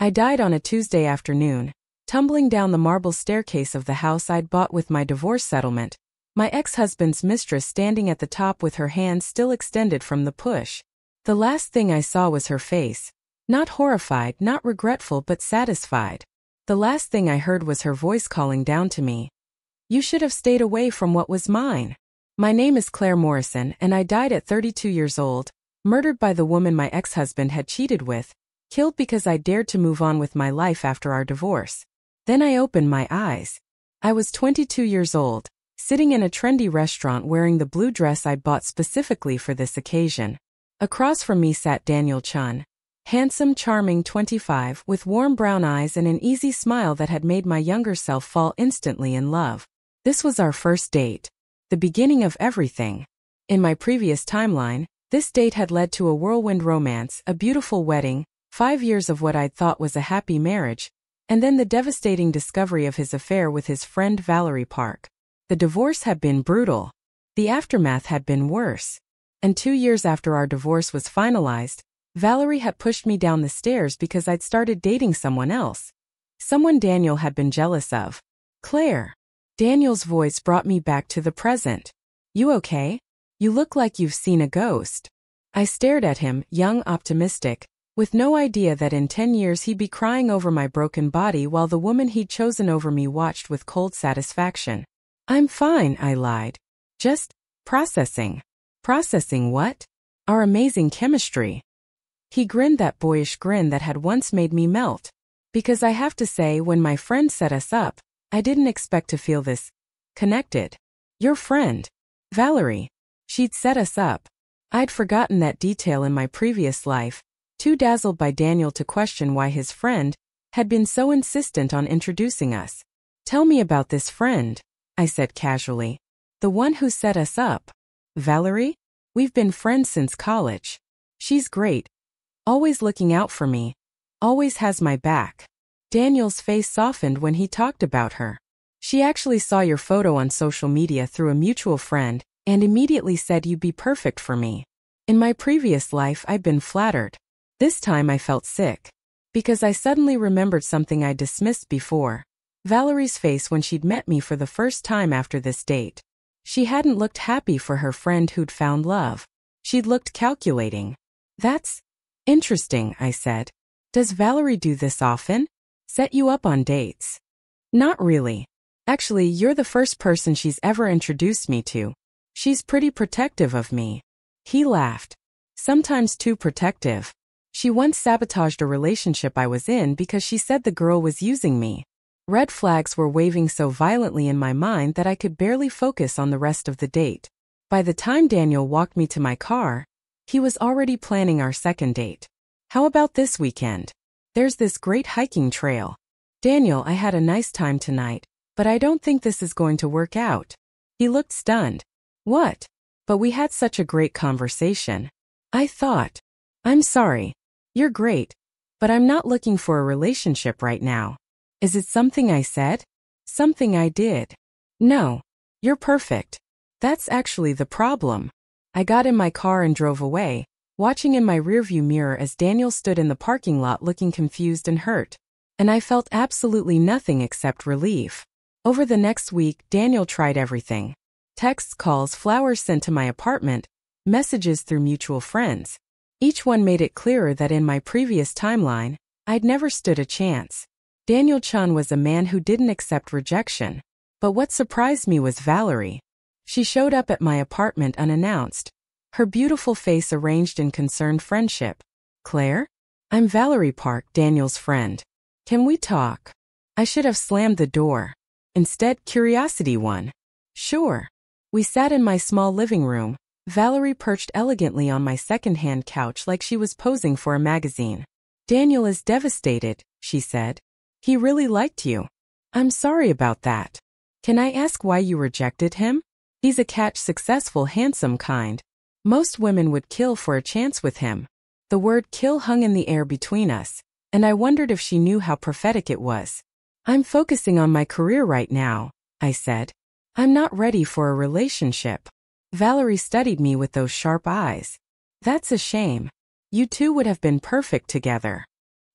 I died on a Tuesday afternoon, tumbling down the marble staircase of the house I'd bought with my divorce settlement, my ex-husband's mistress standing at the top with her hand still extended from the push. The last thing I saw was her face, not horrified, not regretful, but satisfied. The last thing I heard was her voice calling down to me. You should have stayed away from what was mine. My name is Claire Morrison, and I died at 32 years old, murdered by the woman my ex-husband had cheated with, killed because I dared to move on with my life after our divorce. Then I opened my eyes. I was 22 years old, sitting in a trendy restaurant wearing the blue dress I'd bought specifically for this occasion. Across from me sat Daniel Chun. Handsome, charming 25, with warm brown eyes and an easy smile that had made my younger self fall instantly in love. This was our first date. The beginning of everything. In my previous timeline, this date had led to a whirlwind romance, a beautiful wedding, 5 years of what I'd thought was a happy marriage, and then the devastating discovery of his affair with his friend Valerie Park. The divorce had been brutal. The aftermath had been worse. And 2 years after our divorce was finalized, Valerie had pushed me down the stairs because I'd started dating someone else. Someone Daniel had been jealous of. Claire. Daniel's voice brought me back to the present. You okay? You look like you've seen a ghost. I stared at him, young, optimistic, with no idea that in 10 years he'd be crying over my broken body while the woman he'd chosen over me watched with cold satisfaction. I'm fine, I lied. Just processing. Processing what? Our amazing chemistry. He grinned that boyish grin that had once made me melt. Because I have to say, when my friend set us up, I didn't expect to feel this connected. Your friend, Valerie. She'd set us up. I'd forgotten that detail in my previous life, too dazzled by Daniel to question why his friend had been so insistent on introducing us. Tell me about this friend, I said casually. The one who set us up. Valerie? We've been friends since college. She's great. Always looking out for me. Always has my back. Daniel's face softened when he talked about her. She actually saw your photo on social media through a mutual friend and immediately said you'd be perfect for me. In my previous life, I'd been flattered. This time I felt sick. Because I suddenly remembered something I dismissed before. Valerie's face when she'd met me for the first time after this date. She hadn't looked happy for her friend who'd found love. She'd looked calculating. That's interesting, I said. Does Valerie do this often? Set you up on dates? Not really. Actually, you're the first person she's ever introduced me to. She's pretty protective of me. He laughed. Sometimes too protective. She once sabotaged a relationship I was in because she said the girl was using me. Red flags were waving so violently in my mind that I could barely focus on the rest of the date. By the time Daniel walked me to my car, he was already planning our second date. How about this weekend? There's this great hiking trail. Daniel, I had a nice time tonight, but I don't think this is going to work out. He looked stunned. What? But we had such a great conversation. I thought. I'm sorry. You're great, but I'm not looking for a relationship right now. Is it something I said? Something I did? No. You're perfect. That's actually the problem. I got in my car and drove away, watching in my rearview mirror as Daniel stood in the parking lot looking confused and hurt. And I felt absolutely nothing except relief. Over the next week, Daniel tried everything. Texts, calls, flowers sent to my apartment, messages through mutual friends. Each one made it clearer that in my previous timeline, I'd never stood a chance. Daniel Chun was a man who didn't accept rejection. But what surprised me was Valerie. She showed up at my apartment unannounced. Her beautiful face arranged in concerned friendship. Claire? I'm Valerie Park, Daniel's friend. Can we talk? I should have slammed the door. Instead, curiosity won. Sure. We sat in my small living room, Valerie perched elegantly on my second-hand couch like she was posing for a magazine. Daniel is devastated, she said. He really liked you. I'm sorry about that. Can I ask why you rejected him? He's a catch, successful, handsome kind. Most women would kill for a chance with him. The word kill hung in the air between us, and I wondered if she knew how prophetic it was. I'm focusing on my career right now, I said. I'm not ready for a relationship. Valerie studied me with those sharp eyes. That's a shame. You two would have been perfect together.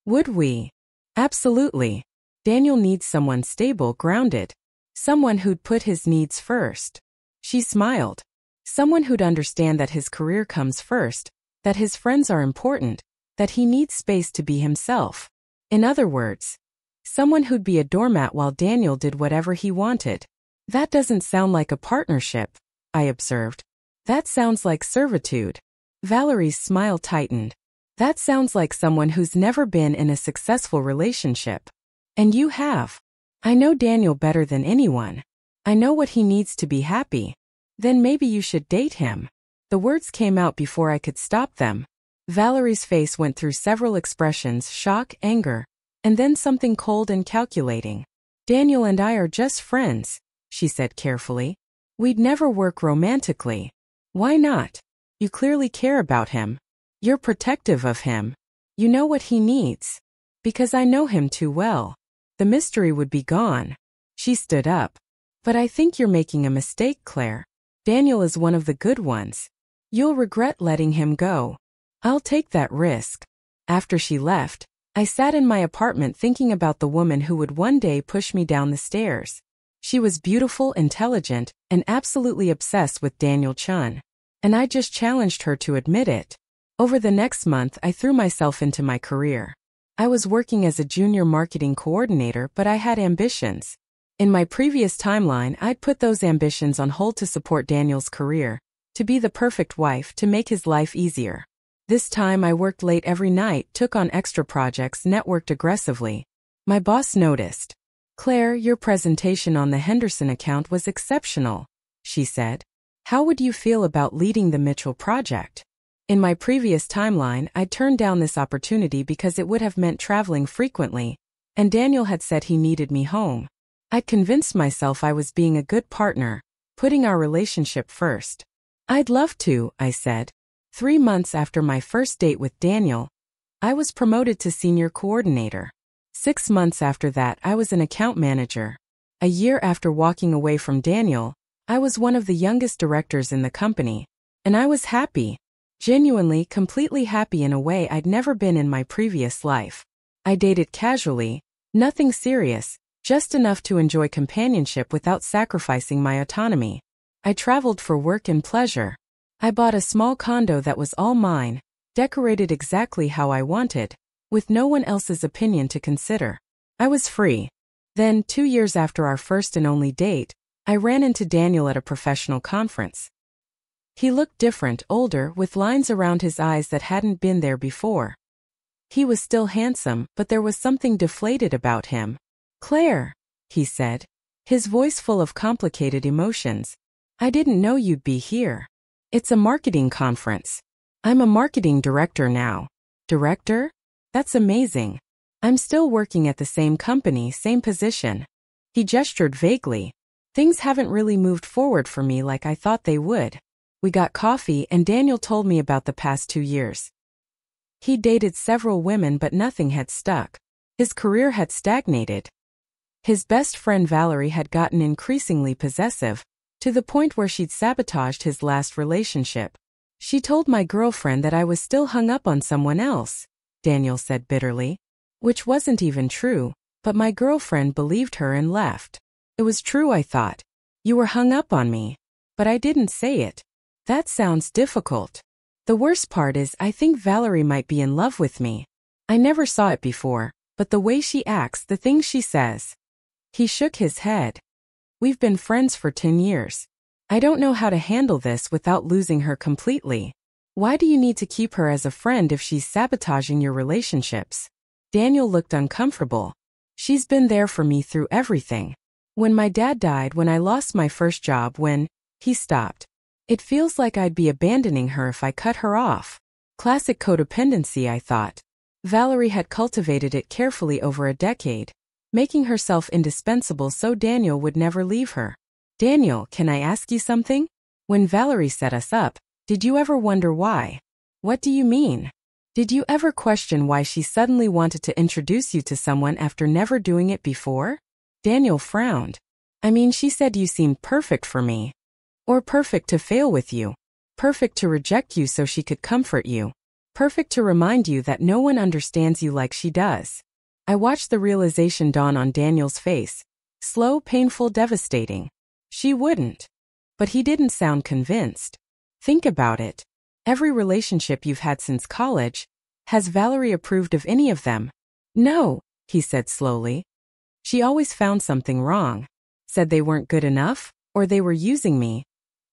Would we? Absolutely. Daniel needs someone stable, grounded. Someone who'd put his needs first. She smiled. Someone who'd understand that his career comes first, that his friends are important, that he needs space to be himself. In other words, someone who'd be a doormat while Daniel did whatever he wanted. That doesn't sound like a partnership, I observed. That sounds like servitude. Valerie's smile tightened. That sounds like someone who's never been in a successful relationship. And you have. I know Daniel better than anyone. I know what he needs to be happy. Then maybe you should date him. The words came out before I could stop them. Valerie's face went through several expressions: shock, anger, and then something cold and calculating. Daniel and I are just friends, she said carefully. We'd never work romantically. Why not? You clearly care about him. You're protective of him. You know what he needs. Because I know him too well. The mystery would be gone. She stood up. But I think you're making a mistake, Claire. Daniel is one of the good ones. You'll regret letting him go. I'll take that risk. After she left, I sat in my apartment thinking about the woman who would one day push me down the stairs. She was beautiful, intelligent, and absolutely obsessed with Daniel Chun. And I just challenged her to admit it. Over the next month, I threw myself into my career. I was working as a junior marketing coordinator, but I had ambitions. In my previous timeline, I'd put those ambitions on hold to support Daniel's career, to be the perfect wife, to make his life easier. This time I worked late every night, took on extra projects, networked aggressively. My boss noticed. Claire, your presentation on the Henderson account was exceptional, she said. How would you feel about leading the Mitchell project? In my previous timeline, I'd turned down this opportunity because it would have meant traveling frequently, and Daniel had said he needed me home. I'd convinced myself I was being a good partner, putting our relationship first. I'd love to, I said. 3 months after my first date with Daniel, I was promoted to senior coordinator. 6 months after that, I was an account manager. A year after walking away from Daniel, I was one of the youngest directors in the company, and I was happy. Genuinely, completely happy in a way I'd never been in my previous life. I dated casually, nothing serious, just enough to enjoy companionship without sacrificing my autonomy. I traveled for work and pleasure. I bought a small condo that was all mine, decorated exactly how I wanted, with no one else's opinion to consider. I was free. Then, 2 years after our first and only date, I ran into Daniel at a professional conference. He looked different, older, with lines around his eyes that hadn't been there before. He was still handsome, but there was something deflated about him. Claire, he said, his voice full of complicated emotions. I didn't know you'd be here. It's a marketing conference. I'm a marketing director now. Director? That's amazing. I'm still working at the same company, same position. He gestured vaguely. Things haven't really moved forward for me like I thought they would. We got coffee and Daniel told me about the past 2 years. He dated several women but nothing had stuck. His career had stagnated. His best friend Valerie had gotten increasingly possessive, to the point where she'd sabotaged his last relationship. She told my girlfriend that I was still hung up on someone else, Daniel said bitterly. Which wasn't even true, but my girlfriend believed her and left. It was true, I thought. You were hung up on me. But I didn't say it. That sounds difficult. The worst part is I think Valerie might be in love with me. I never saw it before, but the way she acts, the things she says. He shook his head. We've been friends for 10 years. I don't know how to handle this without losing her completely. Why do you need to keep her as a friend if she's sabotaging your relationships? Daniel looked uncomfortable. She's been there for me through everything. When my dad died, when I lost my first job, when he stopped. It feels like I'd be abandoning her if I cut her off. Classic codependency, I thought. Valerie had cultivated it carefully over a decade, making herself indispensable so Daniel would never leave her. Daniel, can I ask you something? When Valerie set us up, did you ever wonder why? What do you mean? Did you ever question why she suddenly wanted to introduce you to someone after never doing it before? Daniel frowned. I mean, she said you seemed perfect for me. Or perfect to fail with you. Perfect to reject you so she could comfort you. Perfect to remind you that no one understands you like she does. I watched the realization dawn on Daniel's face. Slow, painful, devastating. She wouldn't. But he didn't sound convinced. Think about it. Every relationship you've had since college, has Valerie approved of any of them? No, he said slowly. She always found something wrong. Said they weren't good enough, or they were using me,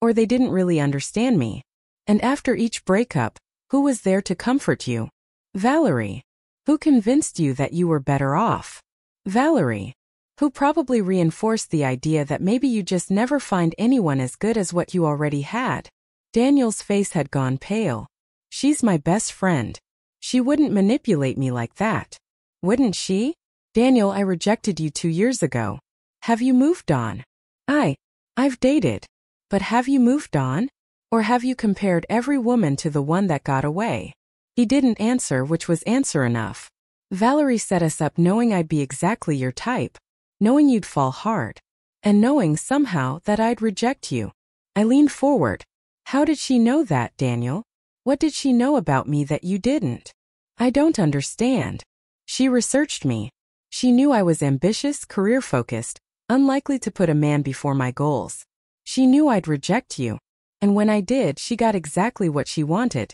or they didn't really understand me. And after each breakup, who was there to comfort you? Valerie. Who convinced you that you were better off? Valerie. Who probably reinforced the idea that maybe you just never find anyone as good as what you already had. Daniel's face had gone pale. She's my best friend. She wouldn't manipulate me like that. Wouldn't she? Daniel, I rejected you 2 years ago. Have you moved on? I've dated. But have you moved on? Or have you compared every woman to the one that got away? He didn't answer, which was answer enough. Valerie set us up knowing I'd be exactly your type, knowing you'd fall hard, and knowing somehow that I'd reject you. I leaned forward. How did she know that, Daniel? What did she know about me that you didn't? I don't understand. She researched me. She knew I was ambitious, career-focused, unlikely to put a man before my goals. She knew I'd reject you. And when I did, she got exactly what she wanted.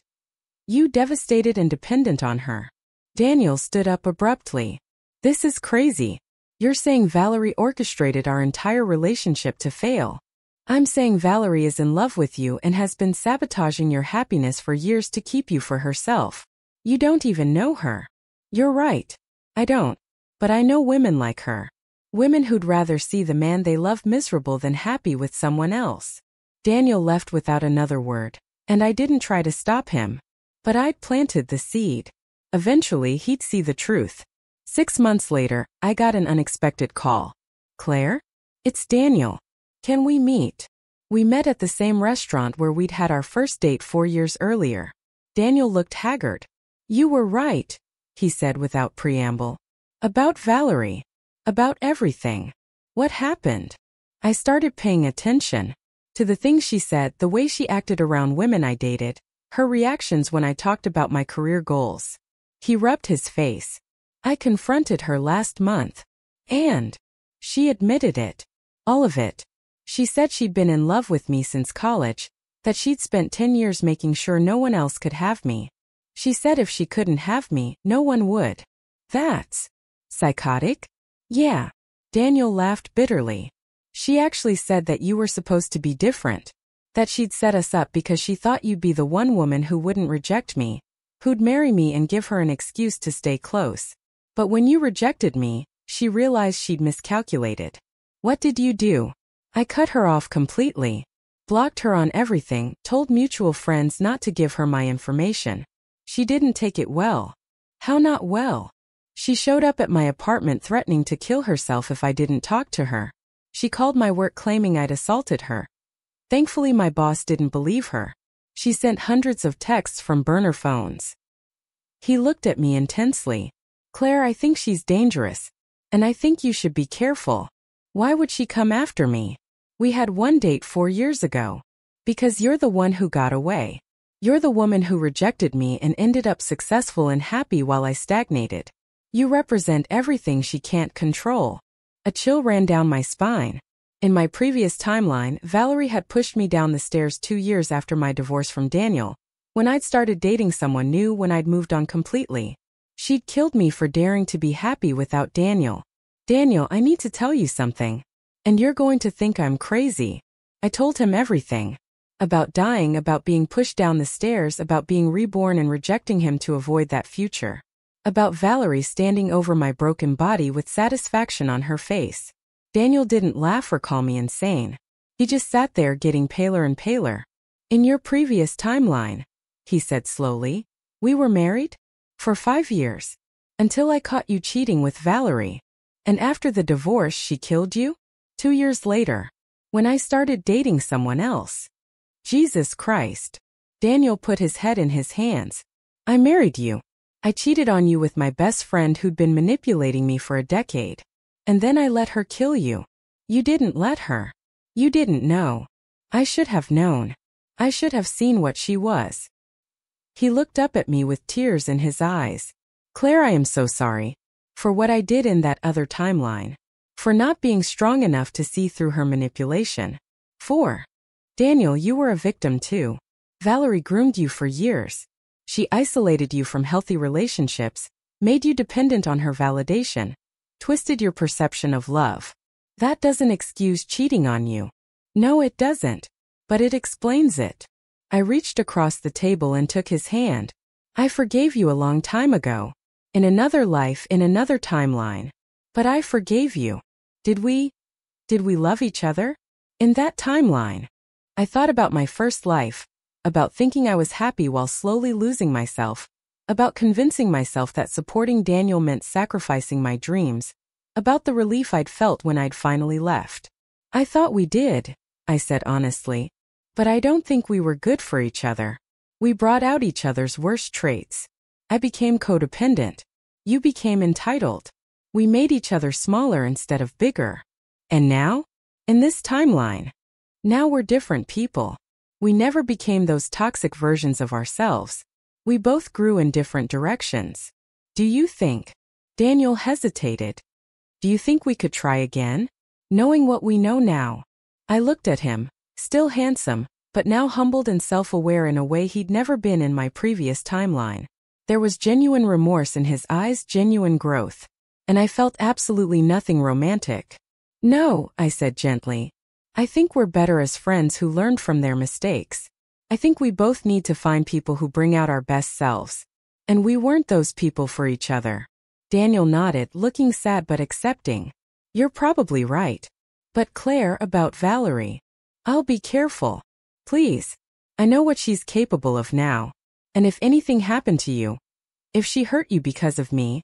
You devastated and dependent on her. Daniel stood up abruptly. This is crazy. You're saying Valerie orchestrated our entire relationship to fail. I'm saying Valerie is in love with you and has been sabotaging your happiness for years to keep you for herself. You don't even know her. You're right. I don't. But I know women like her. Women who'd rather see the man they love miserable than happy with someone else. Daniel left without another word, and I didn't try to stop him. But I'd planted the seed. Eventually, he'd see the truth. 6 months later, I got an unexpected call. Claire? It's Daniel. Can we meet? We met at the same restaurant where we'd had our first date 4 years earlier. Daniel looked haggard. You were right, he said without preamble. About Valerie. About everything. What happened? I started paying attention to the things she said, the way she acted around women I dated, her reactions when I talked about my career goals. He rubbed his face. I confronted her last month. And she admitted it. All of it. She said she'd been in love with me since college, that she'd spent 10 years making sure no one else could have me. She said if she couldn't have me, no one would. That's psychotic? Yeah. Daniel laughed bitterly. She actually said that you were supposed to be different. That she'd set us up because she thought you'd be the one woman who wouldn't reject me, who'd marry me and give her an excuse to stay close. But when you rejected me, she realized she'd miscalculated. What did you do? I cut her off completely. Blocked her on everything, told mutual friends not to give her my information. She didn't take it well. How not well? She showed up at my apartment threatening to kill herself if I didn't talk to her. She called my work claiming I'd assaulted her. Thankfully, my boss didn't believe her. She sent hundreds of texts from burner phones. He looked at me intensely. Claire, I think she's dangerous. And I think you should be careful. Why would she come after me? We had one date 4 years ago. Because you're the one who got away. You're the woman who rejected me and ended up successful and happy while I stagnated. You represent everything she can't control. A chill ran down my spine. In my previous timeline, Valerie had pushed me down the stairs 2 years after my divorce from Daniel, when I'd started dating someone new, when I'd moved on completely. She'd killed me for daring to be happy without Daniel. Daniel, I need to tell you something. And you're going to think I'm crazy. I told him everything. About dying, about being pushed down the stairs, about being reborn and rejecting him to avoid that future. About Valerie standing over my broken body with satisfaction on her face. Daniel didn't laugh or call me insane. He just sat there getting paler and paler. In your previous timeline, he said slowly, we were married? For 5 years. Until I caught you cheating with Valerie. And after the divorce, she killed you? 2 years later. When I started dating someone else. Jesus Christ. Daniel put his head in his hands. I married you. I cheated on you with my best friend who'd been manipulating me for a decade. And then I let her kill you. You didn't let her. You didn't know. I should have known. I should have seen what she was. He looked up at me with tears in his eyes. Claire, I am so sorry. For what I did in that other timeline. For not being strong enough to see through her manipulation. 4. Daniel, you were a victim too. Valerie groomed you for years. She isolated you from healthy relationships, made you dependent on her validation, twisted your perception of love. That doesn't excuse cheating on you. No, it doesn't. But it explains it. I reached across the table and took his hand. I forgave you a long time ago. In another life, in another timeline. But I forgave you. Did we love each other? In that timeline. I thought about my first life, about thinking I was happy while slowly losing myself, about convincing myself that supporting Daniel meant sacrificing my dreams, about the relief I'd felt when I'd finally left. I thought we did, I said honestly. But I don't think we were good for each other. We brought out each other's worst traits. I became codependent. You became entitled. We made each other smaller instead of bigger. And now? In this timeline. Now we're different people. We never became those toxic versions of ourselves. We both grew in different directions. Do you think? Daniel hesitated. Do you think we could try again? Knowing what we know now. I looked at him, still handsome, but now humbled and self-aware in a way he'd never been in my previous timeline. There was genuine remorse in his eyes, genuine growth. And I felt absolutely nothing romantic. No, I said gently. I think we're better as friends who learned from their mistakes. I think we both need to find people who bring out our best selves. And we weren't those people for each other. Daniel nodded, looking sad but accepting. You're probably right. But Claire, about Valerie. I'll be careful. Please. I know what she's capable of now. And if anything happened to you, if she hurt you because of me,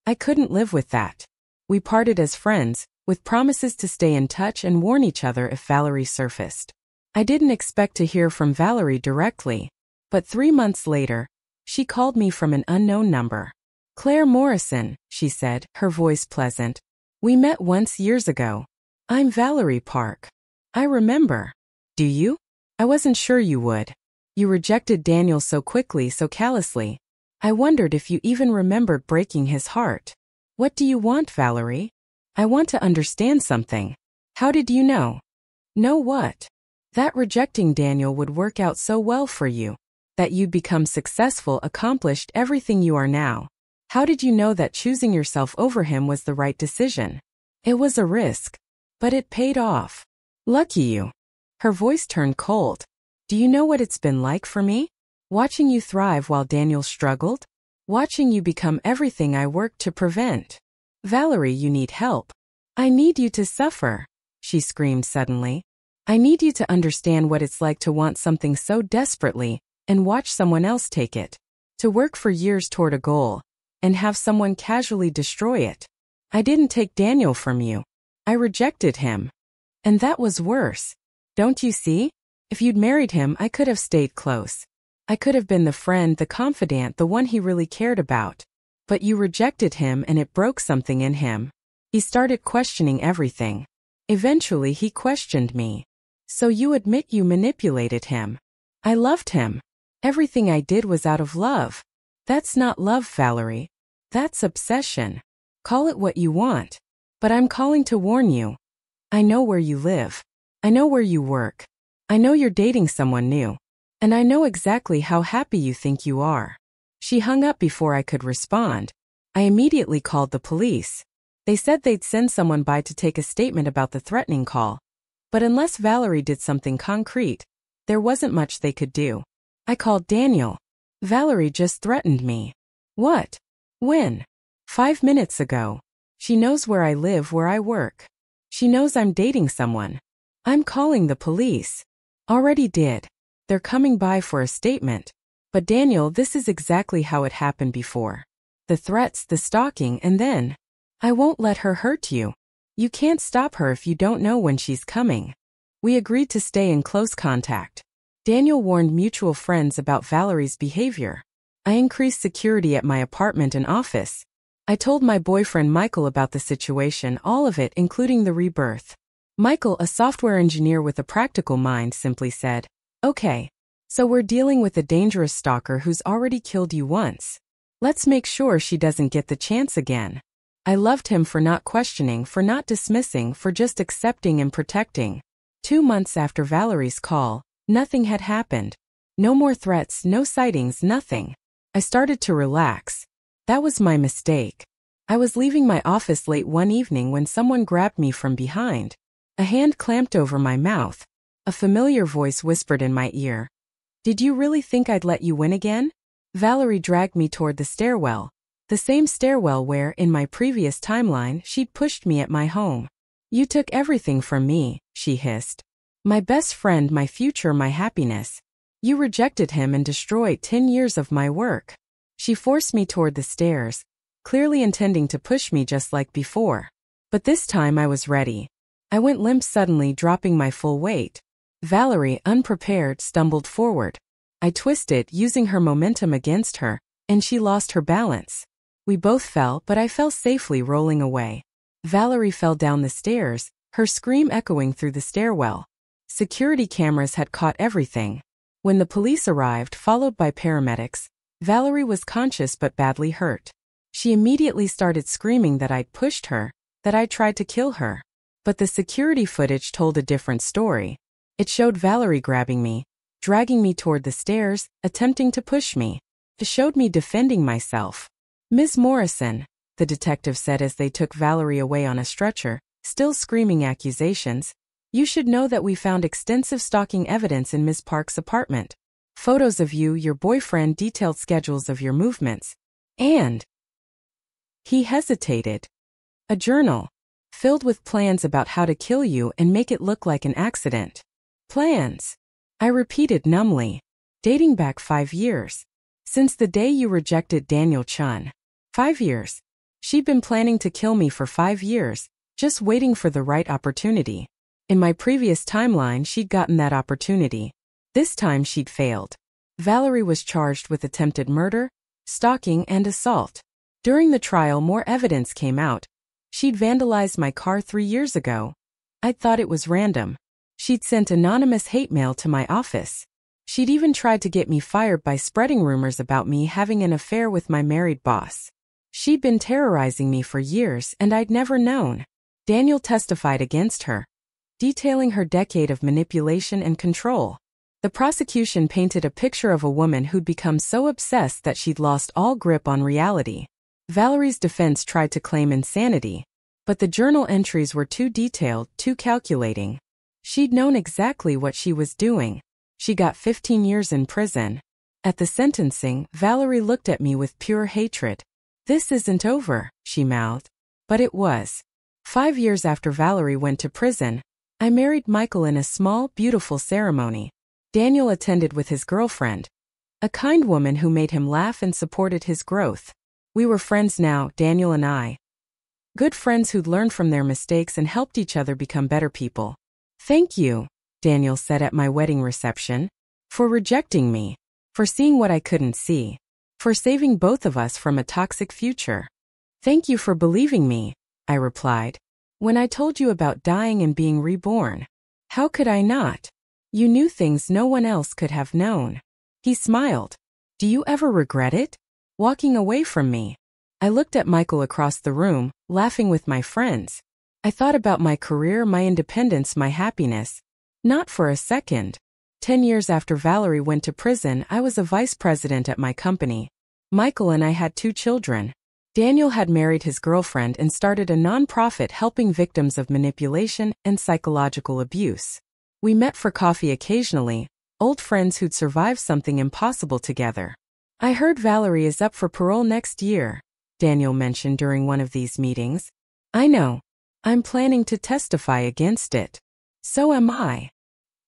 I couldn't live with that. We parted as friends, with promises to stay in touch and warn each other if Valerie surfaced. I didn't expect to hear from Valerie directly, but 3 months later, she called me from an unknown number. Claire Morrison, she said, her voice pleasant. We met once years ago. I'm Valerie Park. I remember. Do you? I wasn't sure you would. You rejected Daniel so quickly, so callously. I wondered if you even remembered breaking his heart. What do you want, Valerie? I want to understand something. How did you know? Know what? That rejecting Daniel would work out so well for you. That you'd become successful, accomplished everything you are now. How did you know that choosing yourself over him was the right decision? It was a risk. But it paid off. Lucky you. Her voice turned cold. Do you know what it's been like for me? Watching you thrive while Daniel struggled? Watching you become everything I worked to prevent. Valerie, you need help. I need you to suffer, she screamed suddenly. I need you to understand what it's like to want something so desperately and watch someone else take it. To work for years toward a goal and have someone casually destroy it. I didn't take Daniel from you. I rejected him. And that was worse. Don't you see? If you'd married him, I could have stayed close. I could have been the friend, the confidant, the one he really cared about. But you rejected him and it broke something in him. He started questioning everything. Eventually he questioned me. So you admit you manipulated him. I loved him. Everything I did was out of love. That's not love, Valerie. That's obsession. Call it what you want. But I'm calling to warn you. I know where you live. I know where you work. I know you're dating someone new. And I know exactly how happy you think you are. She hung up before I could respond. I immediately called the police. They said they'd send someone by to take a statement about the threatening call. But unless Valerie did something concrete, there wasn't much they could do. I called Daniel. Valerie just threatened me. What? When? 5 minutes ago. She knows where I live, where I work. She knows I'm dating someone. I'm calling the police. Already did. They're coming by for a statement. But Daniel, this is exactly how it happened before. The threats, the stalking, and then, I won't let her hurt you. You can't stop her if you don't know when she's coming. We agreed to stay in close contact. Daniel warned mutual friends about Valerie's behavior. I increased security at my apartment and office. I told my boyfriend Michael about the situation, all of it, including the rebirth. Michael, a software engineer with a practical mind, simply said, "Okay. So we're dealing with a dangerous stalker who's already killed you once. Let's make sure she doesn't get the chance again." I loved him for not questioning, for not dismissing, for just accepting and protecting. 2 months after Valerie's call, nothing had happened. No more threats, no sightings, nothing. I started to relax. That was my mistake. I was leaving my office late one evening when someone grabbed me from behind. A hand clamped over my mouth. A familiar voice whispered in my ear. "Did you really think I'd let you win again?" Valerie dragged me toward the stairwell. The same stairwell where, in my previous timeline, she'd pushed me at my home. "You took everything from me," she hissed. "My best friend, my future, my happiness. You rejected him and destroyed 10 years of my work." She forced me toward the stairs, clearly intending to push me just like before. But this time I was ready. I went limp suddenly, dropping my full weight. Valerie, unprepared, stumbled forward. I twisted, using her momentum against her, and she lost her balance. We both fell, but I fell safely, rolling away. Valerie fell down the stairs, her scream echoing through the stairwell. Security cameras had caught everything. When the police arrived, followed by paramedics, Valerie was conscious but badly hurt. She immediately started screaming that I'd pushed her, that I'd tried to kill her. But the security footage told a different story. It showed Valerie grabbing me, dragging me toward the stairs, attempting to push me. It showed me defending myself. "Ms. Morrison," the detective said as they took Valerie away on a stretcher, still screaming accusations, "you should know that we found extensive stalking evidence in Ms. Park's apartment. Photos of you, your boyfriend, detailed schedules of your movements. And..." He hesitated. "A journal. Filled with plans about how to kill you and make it look like an accident." "Plans?" I repeated numbly. "Dating back 5 years. Since the day you rejected Daniel Chun. 5 years. She'd been planning to kill me for 5 years, just waiting for the right opportunity. In my previous timeline, she'd gotten that opportunity. This time she'd failed." Valerie was charged with attempted murder, stalking, and assault. During the trial, more evidence came out. She'd vandalized my car 3 years ago. I'd thought it was random. She'd sent anonymous hate mail to my office. She'd even tried to get me fired by spreading rumors about me having an affair with my married boss. She'd been terrorizing me for years, and I'd never known. Daniel testified against her, detailing her decade of manipulation and control. The prosecution painted a picture of a woman who'd become so obsessed that she'd lost all grip on reality. Valerie's defense tried to claim insanity, but the journal entries were too detailed, too calculating. She'd known exactly what she was doing. She got 15 years in prison. At the sentencing, Valerie looked at me with pure hatred. "This isn't over," she mouthed. But it was. 5 years after Valerie went to prison, I married Michael in a small, beautiful ceremony. Daniel attended with his girlfriend, a kind woman who made him laugh and supported his growth. We were friends now, Daniel and I. Good friends who'd learned from their mistakes and helped each other become better people. "Thank you," Daniel said at my wedding reception, "for rejecting me, for seeing what I couldn't see, for saving both of us from a toxic future." "Thank you for believing me," I replied. "When I told you about dying and being reborn, how could I not? You knew things no one else could have known." He smiled. "Do you ever regret it? Walking away from me?" I looked at Michael across the room, laughing with my friends. I thought about my career, my independence, my happiness. Not for a second. 10 years after Valerie went to prison, I was a vice president at my company. Michael and I had 2 children. Daniel had married his girlfriend and started a nonprofit helping victims of manipulation and psychological abuse. We met for coffee occasionally, old friends who'd survived something impossible together. "I heard Valerie is up for parole next year," Daniel mentioned during one of these meetings. "I know. I'm planning to testify against it." "So am I."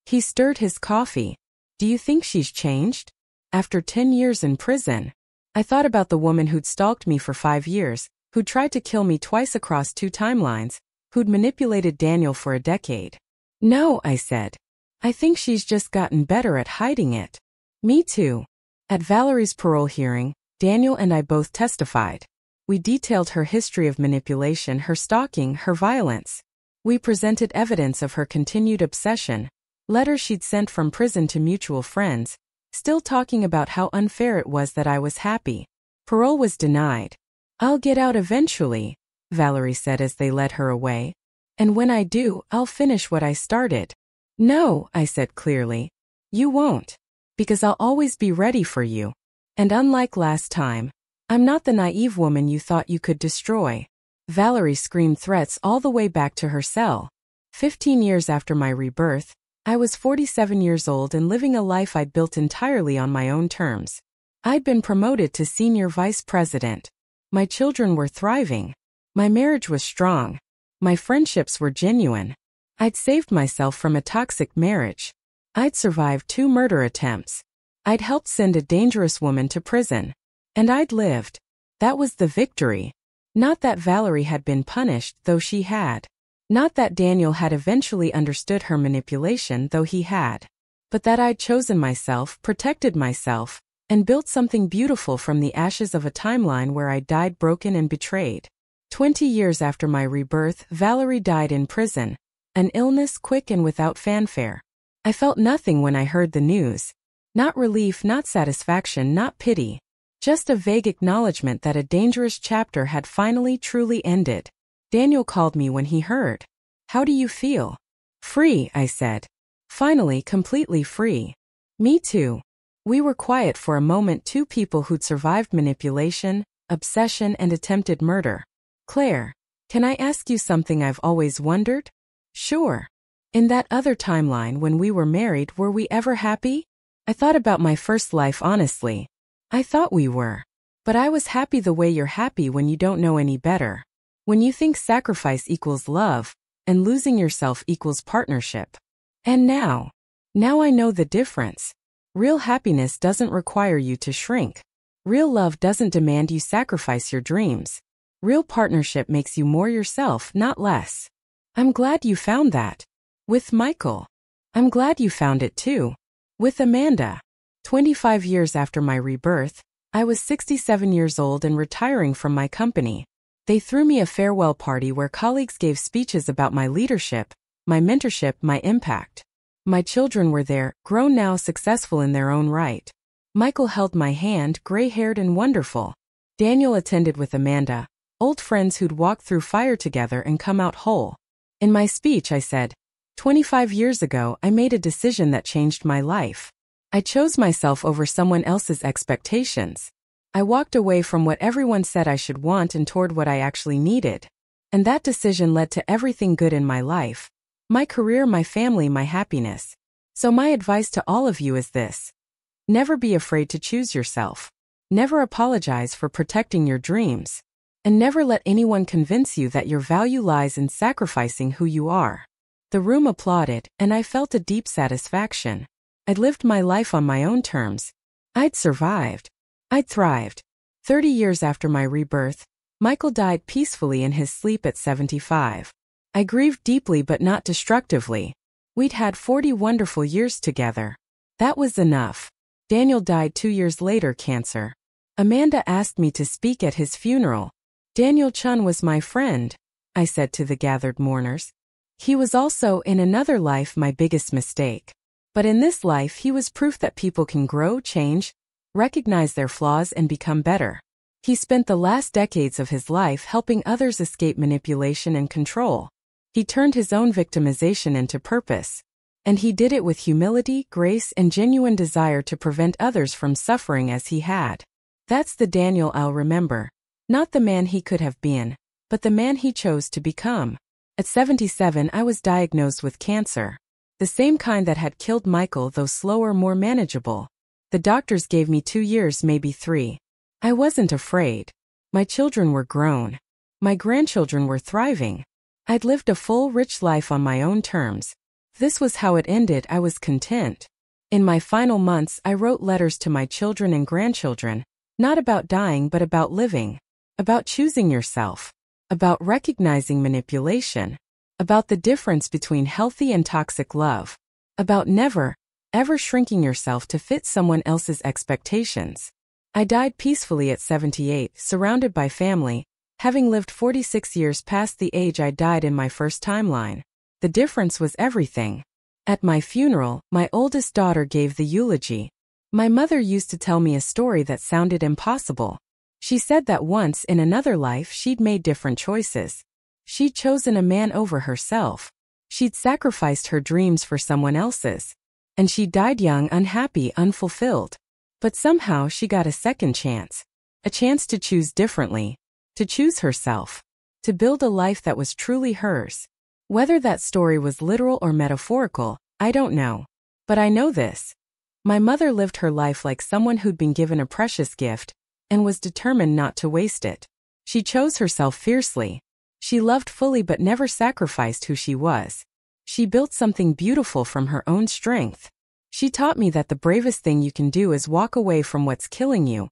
He stirred his coffee. "Do you think she's changed? After 10 years in prison?" I thought about the woman who'd stalked me for 5 years, who'd tried to kill me twice across 2 timelines, who'd manipulated Daniel for a decade. "No," I said. "I think she's just gotten better at hiding it." "Me too." At Valerie's parole hearing, Daniel and I both testified. We detailed her history of manipulation, her stalking, her violence. We presented evidence of her continued obsession, letters she'd sent from prison to mutual friends, still talking about how unfair it was that I was happy. Parole was denied. "I'll get out eventually," Valerie said as they led her away. And when I do, I'll finish what I started. No, I said clearly. You won't. Because I'll always be ready for you. And unlike last time, I'm not the naive woman you thought you could destroy. Valerie screamed threats all the way back to her cell. 15 years after my rebirth, I was 47 years old and living a life I'd built entirely on my own terms. I'd been promoted to senior vice president. My children were thriving. My marriage was strong. My friendships were genuine. I'd saved myself from a toxic marriage. I'd survived 2 murder attempts. I'd helped send a dangerous woman to prison. And I'd lived. That was the victory. Not that Valerie had been punished, though she had. Not that Daniel had eventually understood her manipulation, though he had. But that I'd chosen myself, protected myself, and built something beautiful from the ashes of a timeline where I died broken and betrayed. 20 years after my rebirth, Valerie died in prison. An illness quick and without fanfare. I felt nothing when I heard the news. Not relief, not satisfaction, not pity. Just a vague acknowledgement that a dangerous chapter had finally truly ended. Daniel called me when he heard. How do you feel? Free, I said. Finally, completely free. Me too. We were quiet for a moment, 2 people who'd survived manipulation, obsession, and attempted murder. Claire, can I ask you something I've always wondered? Sure. In that other timeline when we were married, were we ever happy? I thought about my first life honestly. I thought we were. But I was happy the way you're happy when you don't know any better. When you think sacrifice equals love, and losing yourself equals partnership. And now I know the difference. Real happiness doesn't require you to shrink. Real love doesn't demand you sacrifice your dreams. Real partnership makes you more yourself, not less. I'm glad you found that. With Michael. I'm glad you found it too. With Amanda. 25 years after my rebirth, I was 67 years old and retiring from my company. They threw me a farewell party where colleagues gave speeches about my leadership, my mentorship, my impact. My children were there, grown now, successful in their own right. Michael held my hand, gray-haired and wonderful. Daniel attended with Amanda, old friends who'd walked through fire together and come out whole. In my speech I said, 25 years ago I made a decision that changed my life. I chose myself over someone else's expectations. I walked away from what everyone said I should want and toward what I actually needed. And that decision led to everything good in my life. My career, my family, my happiness. So my advice to all of you is this. Never be afraid to choose yourself. Never apologize for protecting your dreams. And never let anyone convince you that your value lies in sacrificing who you are. The room applauded, and I felt a deep satisfaction. I'd lived my life on my own terms. I'd survived. I'd thrived. 30 years after my rebirth, Michael died peacefully in his sleep at 75. I grieved deeply but not destructively. We'd had 40 wonderful years together. That was enough. Daniel died 2 years later, cancer. Amanda asked me to speak at his funeral. Daniel Chun was my friend, I said to the gathered mourners. He was also, in another life, my biggest mistake. But in this life he was proof that people can grow, change, recognize their flaws and become better. He spent the last decades of his life helping others escape manipulation and control. He turned his own victimization into purpose. And he did it with humility, grace, and genuine desire to prevent others from suffering as he had. That's the Daniel I'll remember. Not the man he could have been, but the man he chose to become. At 77 I was diagnosed with cancer. The same kind that had killed Michael, though slower, more manageable. The doctors gave me 2 years, maybe 3. I wasn't afraid. My children were grown. My grandchildren were thriving. I'd lived a full, rich life on my own terms. This was how it ended. I was content. In my final months, I wrote letters to my children and grandchildren, not about dying but about living, about choosing yourself, about recognizing manipulation, about the difference between healthy and toxic love, about never, ever shrinking yourself to fit someone else's expectations. I died peacefully at 78, surrounded by family, having lived 46 years past the age I died in my first timeline. The difference was everything. At my funeral, my oldest daughter gave the eulogy. My mother used to tell me a story that sounded impossible. She said that once in another life she'd made different choices. She'd chosen a man over herself. She'd sacrificed her dreams for someone else's. And she died young, unhappy, unfulfilled. But somehow she got a second chance. A chance to choose differently. To choose herself. To build a life that was truly hers. Whether that story was literal or metaphorical, I don't know. But I know this. My mother lived her life like someone who'd been given a precious gift and was determined not to waste it. She chose herself fiercely. She loved fully but never sacrificed who she was. She built something beautiful from her own strength. She taught me that the bravest thing you can do is walk away from what's killing you,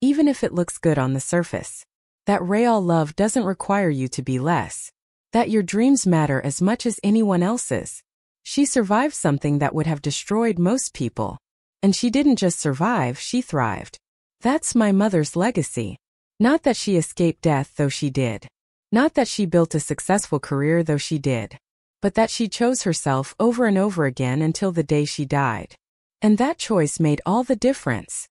even if it looks good on the surface. That real love doesn't require you to be less. That your dreams matter as much as anyone else's. She survived something that would have destroyed most people. And she didn't just survive, she thrived. That's my mother's legacy. Not that she escaped death, though she did. Not that she built a successful career, though she did. But that she chose herself over and over again until the day she died. And that choice made all the difference.